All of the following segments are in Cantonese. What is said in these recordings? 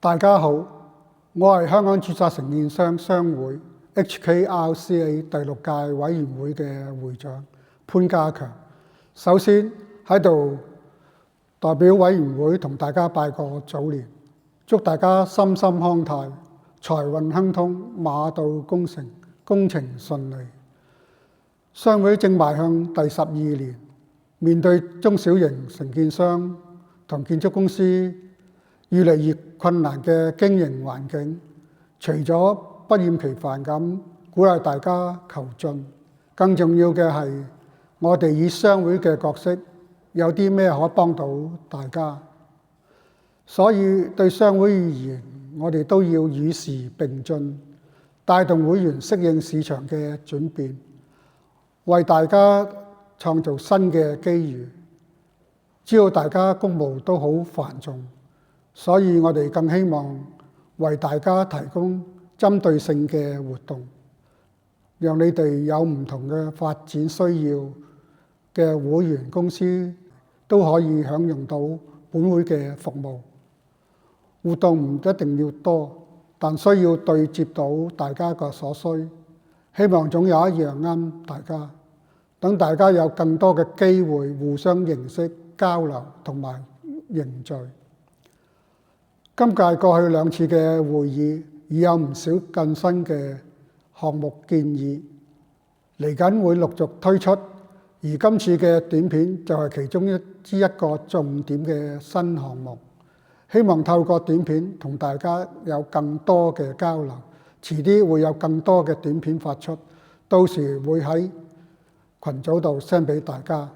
大家好，我係香港註冊承建商商會 HKRCA 第6屆委員會嘅會長潘家強。首先喺度代表委員會同大家拜個早年，祝大家身心康泰、財運亨通、馬到功成、工程順利。商會正邁向第12年，面對中小型承建商同建築公司越嚟越困難嘅經營環境，除咗不厭其煩咁鼓勵大家求進，更重要嘅係我哋以商會嘅角色有啲咩可幫到大家。所以對商會而言，我哋都要與時並進，帶動會員適應市場嘅轉變，為大家創造新嘅機遇。知道大家公務都好繁重，所以我哋更希望為大家提供針對性嘅活動，讓你哋有唔同嘅發展需要嘅會員公司都可以享用到本會嘅服務。活動唔一定要多，但需要對接到大家嘅所需，希望總有一樣啱大家，等大家有更多嘅機會互相認識、交流同埋凝聚。今屆過去2次嘅會議已有唔少更新嘅項目建議，嚟緊會陸續推出，而今次嘅短片就係其中一個重點嘅新項目。希望透過短片同大家有更多嘅交流，遲啲會有更多嘅短片發出，到時會喺群組度 send 俾大家。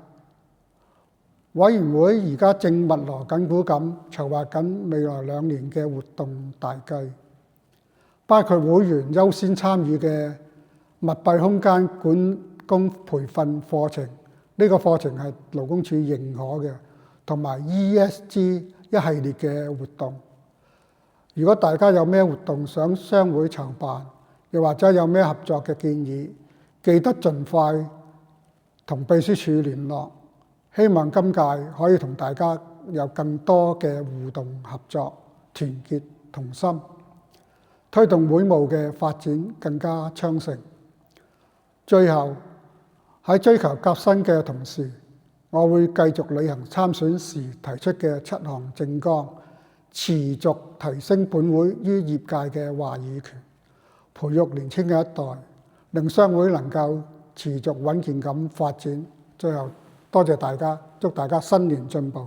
委員會而家正密鑼緊鼓咁籌劃緊未來2年嘅活動大計，包括會員優先參與嘅密閉空間管工培訓課程，呢個課程係勞工處認可嘅，同埋 ESG 一系列嘅活動。如果大家有咩活動想商會籌辦，又或者有咩合作嘅建議，記得盡快同秘書處聯絡。希望今屆可以同大家有更多嘅互動合作，團結同心，推動會務嘅發展更加昌盛。最後喺追求革新嘅同時，我會繼續履行參選時提出嘅7項政綱，持續提升本會於業界嘅話語權，培育年輕嘅一代，令商會能夠持續穩健咁發展。最後多謝大家，祝大家新年進步。